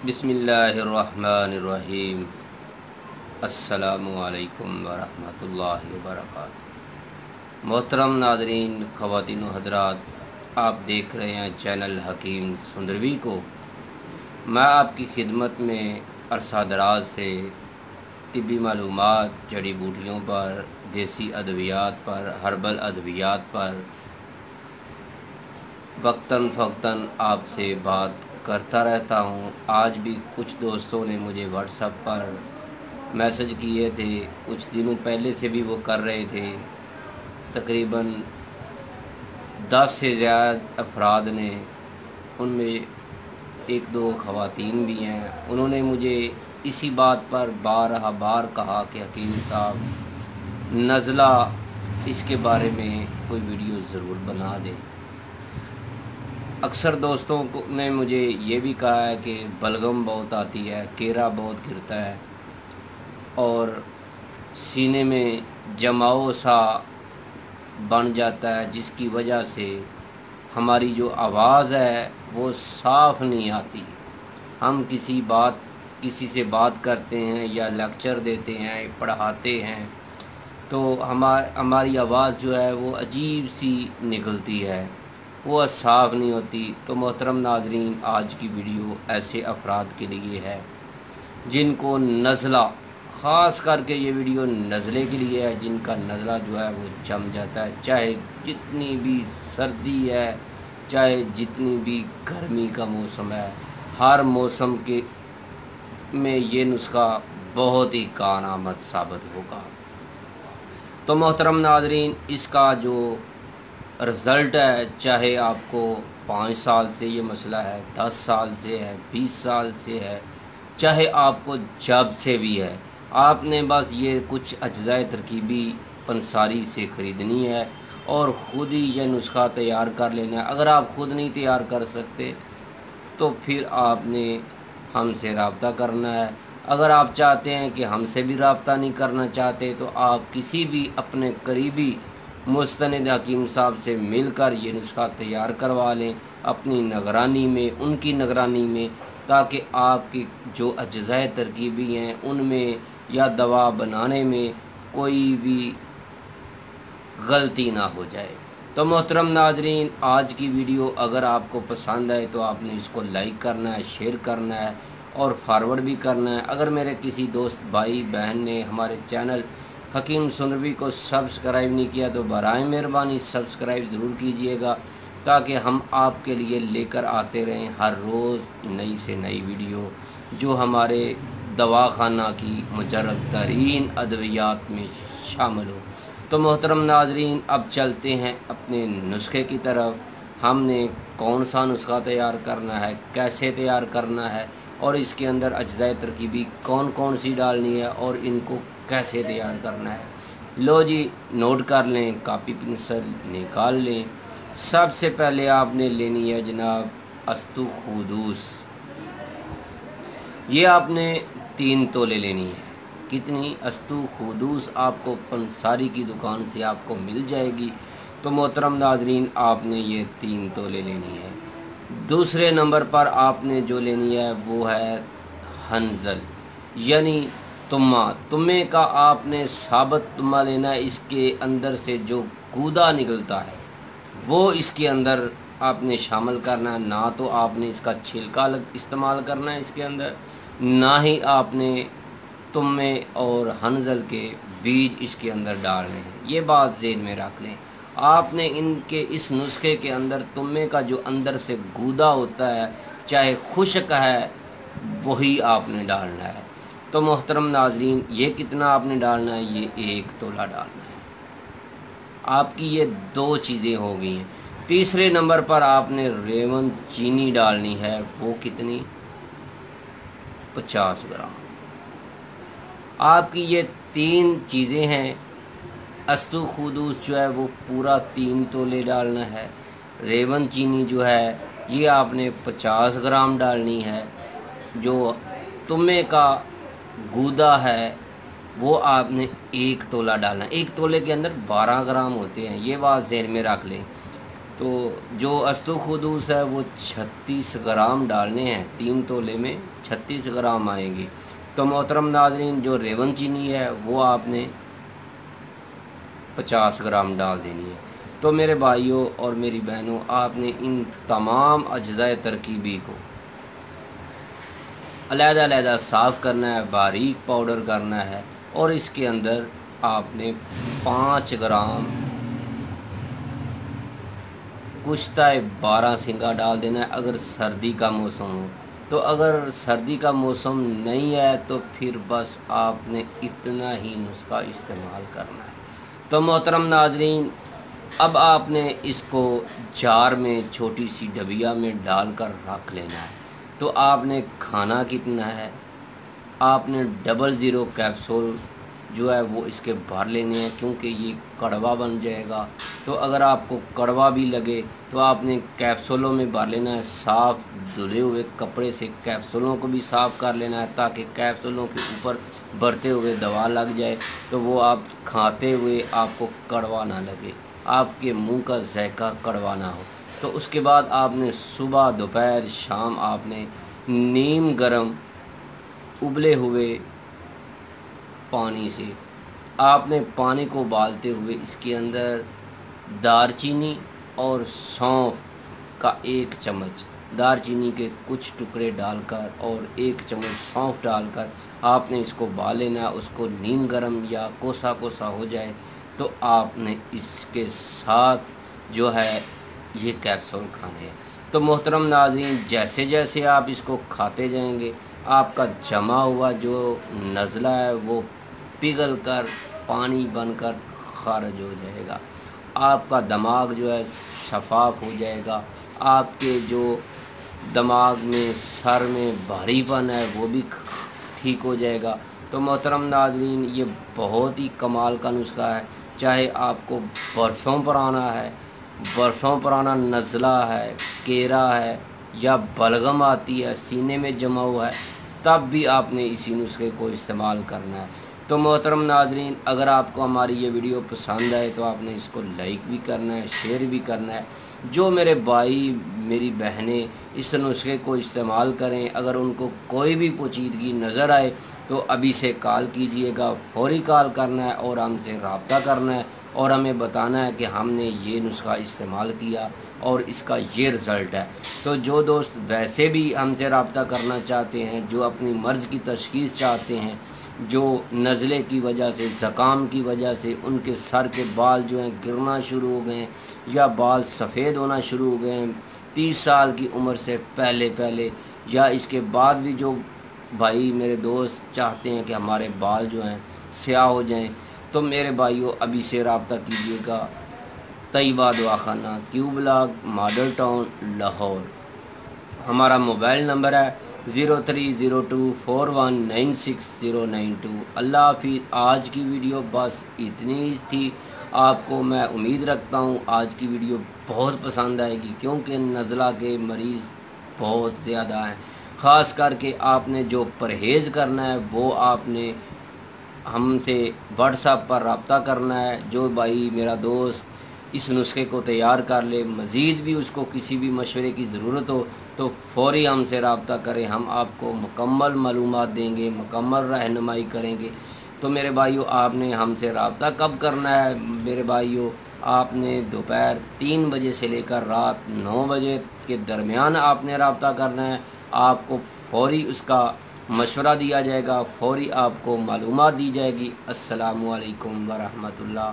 बिस्मिल्लाहिर्रहमानिर्रहीम। अस्सलामुअलैकुम वरहमतुल्लाहि वबरकातुहू। मोहतरम नादरीन, ख़वातीन व हज़रात, आप देख रहे हैं चैनल हकीम सुंदरवी को। मैं आपकी खिदमत में अरसा दराज से तिब्बी मालूमात, जड़ी बूटियों पर, देसी अद्वियात पर, हर्बल अद्वियात पर वक्तन फ़क्तन आपसे बात करता रहता हूँ। आज भी कुछ दोस्तों ने मुझे व्हाट्सएप पर मैसेज किए थे, कुछ दिनों पहले से भी वो कर रहे थे। तकरीबन 10 से ज़्यादा अफराद ने, उनमें एक दो ख़वातीन भी हैं, उन्होंने मुझे इसी बात पर बार कहा कि हकीम साहब, नज़ला इसके बारे में कोई वीडियो ज़रूर बना दें। अक्सर दोस्तों ने मुझे ये भी कहा है कि बलगम बहुत आती है, केरा बहुत गिरता है और सीने में जमाव सा बन जाता है, जिसकी वजह से हमारी जो आवाज़ है वो साफ़ नहीं आती। हम किसी से बात करते हैं या लेक्चर देते हैं, पढ़ाते हैं, तो हमारी आवाज़ जो है वो अजीब सी निकलती है, वो साफ़ नहीं होती। तो मोहतरम नाज़रीन, आज की वीडियो ऐसे अफराद के लिए है जिनको नज़ला, ख़ास करके ये वीडियो नज़ले के लिए है, जिनका नज़ला जो है वो जम जाता है। चाहे जितनी भी सर्दी है, चाहे जितनी भी गर्मी का मौसम है, हर मौसम के में ये नुस्खा बहुत ही कारआमद साबित होगा। तो मोहतरम नाज़रीन, इसका जो रिज़ल्ट है, चाहे आपको 5 साल से ये मसला है, 10 साल से है, 20 साल से है, चाहे आपको जब से भी है, आपने बस ये कुछ अज्जाए तरकीबी पंसारी से ख़रीदनी है और ख़ुद ही यह नुस्खा तैयार कर लेना है। अगर आप ख़ुद नहीं तैयार कर सकते तो फिर आपने हमसे रब्ता करना है। अगर आप चाहते हैं कि हमसे भी रब्ता नहीं करना चाहते तो आप किसी भी अपने करीबी मुस्तनिद हकीम साहब से मिलकर ये नुस्खा तैयार करवा लें अपनी निगरानी में, उनकी निगरानी में, ताकि आपकी जो अज्जाए तरकीबी हैं उनमें या दवा बनाने में कोई भी गलती ना हो जाए। तो मोहतरम नाज़रीन, आज की वीडियो अगर आपको पसंद आए तो आपने इसको लाइक करना है, शेयर करना है और फॉरवर्ड भी करना है। अगर मेरे किसी दोस्त भाई बहन ने हमारे चैनल हकीम सुंदरवी को सब्सक्राइब नहीं किया तो बराए मेहरबानी सब्सक्राइब ज़रूर कीजिएगा, ताकि हम आपके लिए लेकर आते रहें हर रोज़ नई से नई वीडियो जो हमारे दवाखाना की मुजर्रब तरीन अद्वियात में शामिल हो। तो मोहतरम नाज़रीन, अब चलते हैं अपने नुस्खे की तरफ। हमने कौन सा नुस्खा तैयार करना है, कैसे तैयार करना है और इसके अंदर अज्जाए तरकीबी कौन कौन सी डालनी है और इनको कैसे तैयार करना है। लो जी, नोट कर लें, कापी पेंसिल निकाल लें। सबसे पहले आपने लेनी है जनाब अस्तुखुदूस। ये आपने 3 तोले लेनी है। कितनी? अस्तुखुदूस आपको पंसारी की दुकान से आपको मिल जाएगी। तो मोहतरम नाज़रीन, आपने ये 3 तोले लेनी है। दूसरे नंबर पर आपने जो लेनी है वो है हंजल, यानी तुम्मा। तुम्मे का आपने साबित तुम्मा लेना है। इसके अंदर से जो गूदा निकलता है वो इसके अंदर आपने शामिल करना है। ना तो आपने इसका छिलका इस्तेमाल करना है इसके अंदर, ना ही आपने तुम्मे और हंजल के बीज इसके अंदर डालने हैं। ये बात ज़हन में रख लें। आपने इनके इस नुस्खे के अंदर तुम्मे का जो अंदर से गूदा होता है, चाहे खुश्क है, वही आपने डालना है। तो मोहतरम नाज़रीन, ये कितना आपने डालना है? ये 1 तोला डालना है। आपकी ये 2 चीज़ें हो गई हैं। तीसरे नंबर पर आपने रेवन चीनी डालनी है। वो कितनी? 50 ग्राम। आपकी ये 3 चीज़ें हैं। अस्तुखुदूस जो है वो पूरा 3 तोले डालना है। रेवन चीनी जो है ये आपने 50 ग्राम डालनी है। जो तुम्मे का गूदा है वो आपने 1 तोला डालना है। 1 तोले के अंदर 12 ग्राम होते हैं, ये बात ज़हन में रख लें। تو جو استو خدوس ہے وہ 36 گرام ڈالنے ہیں، 3 تولے میں 36 گرام آئیں گی۔ تو محترم ناظرین جو ریون چینی ہے وہ آپ نے 50 گرام ڈال دینی ہے۔ تو میرے بھائیوں اور میری بہنوں، آپ نے ان تمام اجزاء ترکیبی کو علیحدہ علیحدہ صاف کرنا ہے، باریک پاؤڈر کرنا ہے، اور اس کے اندر آپ نے 5 گرام کشتہ 12 سنگا ڈال دینا ہے اگر سردی کا موسم ہو۔ تو اگر سردی کا موسم نہیں ہے تو پھر بس آپ نے اتنا ہی نسخہ استعمال کرنا ہے۔ تو محترم ناظرین، اب آپ نے اس کو جار میں چھوٹی سی ڈبیا میں ڈال کر رکھ لینا ہے۔ تو آپ نے کھانا کتنا ہے، آپ نے 00 کیپسول جو ہے وہ اس کے بھر لینے ہیں، کیونکہ یہ کڑوا بن جائے گا۔ تو اگر آپ کو کڑوا بھی لگے تو آپ نے کیپسولوں میں بھر لینا ہے۔ صاف دھلے ہوئے کپڑے سے کیپسولوں کو بھی صاف کر لینا ہے، تاکہ کیپسولوں کے اوپر بھرتے ہوئے دوا لگ جائے تو وہ آپ کھاتے ہوئے آپ کو کڑوا نہ لگے، آپ کے منہ کا ذائقہ کڑوا نہ ہو۔ تو اس کے بعد آپ نے صبح، دوپہر، شام آپ نے نیم گرم ابلے ہوئے پانی سے آپ نے پانی کو ابالتے ہوئے اس کے اندر دار چینی اور سونف کا 1 چمچ، دار چینی کے کچھ ٹکڑے ڈال کر اور 1 چمچ سونف ڈال کر آپ نے اس کو ابال لینا۔ اس کو نیم گرم یا کوسا کوسا ہو جائے تو آپ نے اس کے ساتھ جو ہے یہ کیپسول کھانے ہیں۔ تو محترم ناظرین، جیسے جیسے آپ اس کو کھاتے جائیں گے آپ کا جمع ہوا جو نزلہ ہے وہ پگھل کر پانی بن کر خارج ہو جائے گا، آپ کا دماغ جو ہے شفاف ہو جائے گا، آپ کے جو دماغ میں سر میں بھاری پن ہے وہ بھی ٹھیک ہو جائے گا۔ تو محترم ناظرین، یہ بہت ہی کمال کا نسخہ ہے، چاہے آپ کو برسوں پرانا نزلہ ہے، کیرا ہے یا بلغم آتی ہے، سینے میں جمع ہوا ہے، تب بھی آپ نے اسی نسخے کو استعمال کرنا ہے۔ تو محترم ناظرین، اگر آپ کو ہماری یہ ویڈیو پسند آئے تو آپ نے اس کو لائک بھی کرنا ہے، شیئر بھی کرنا ہے۔ جو میرے بھائی میری بہنیں اس نسخے کو استعمال کریں، اگر ان کو کوئی بھی پوشیدگی نظر آئے تو ابھی سے کال کیجئے گا، فوری کال کرنا ہے اور ہم سے رابطہ کرنا ہے اور ہمیں بتانا ہے کہ ہم نے یہ نسخہ استعمال کیا اور اس کا یہ رزلٹ ہے۔ تو جو دوست ویسے بھی ہم سے رابطہ کرنا چاہتے ہیں، جو اپنی مرض کی تشخیص چاہتے ہیں، جو نزلے کی وجہ سے، زکام کی وجہ سے ان کے سر کے بال جو ہیں گرنا شروع ہو گئے ہیں یا بال سفید ہونا شروع ہو گئے ہیں 30 سال کی عمر سے پہلے یا اس کے بعد بھی جو بھائی میرے دوست چاہتے ہیں کہ ہمارے بال جو ہیں سیاہ ہو جائیں، تو میرے بھائیوں ابھی سے رابطہ کیجیے گا۔ طیبہ دواخانہ، کیو بلاک، ماڈل ٹاؤن، لاہور۔ ہمارا موبائل نمبر ہے 0302419692۔ اللہ حافظ۔ آج کی ویڈیو بس اتنی ہی تھی، آپ کو میں امید رکھتا ہوں آج کی ویڈیو بہت پسند آئے گی، کیونکہ نزلہ کے مریض بہت زیادہ ہیں۔ خاص کر کے آپ نے جو پرہیز کرنا ہے وہ آپ نے ہم سے واٹس ایپ پر رابطہ کرنا ہے۔ جو بھائی میرا دوست اس نسخے کو تیار کر لے، مزید بھی اس کو کسی بھی مشورے کی ضرورت ہو تو فوری ہم سے رابطہ کریں، ہم آپ کو مکمل معلومات دیں گے، مکمل رہنمائی کریں گے۔ تو میرے بھائیوں، آپ نے ہم سے رابطہ کب کرنا ہے؟ میرے بھائیوں، آپ نے دوپہر 3 بجے سے لے کر رات 9 بجے کے درمیان آپ نے رابطہ کرنا ہے۔ آپ کو فوری اس کا مشورہ دیا جائے گا، فوری آپ کو معلومات دی جائے گی۔ السلام علیکم ورحمۃ اللہ۔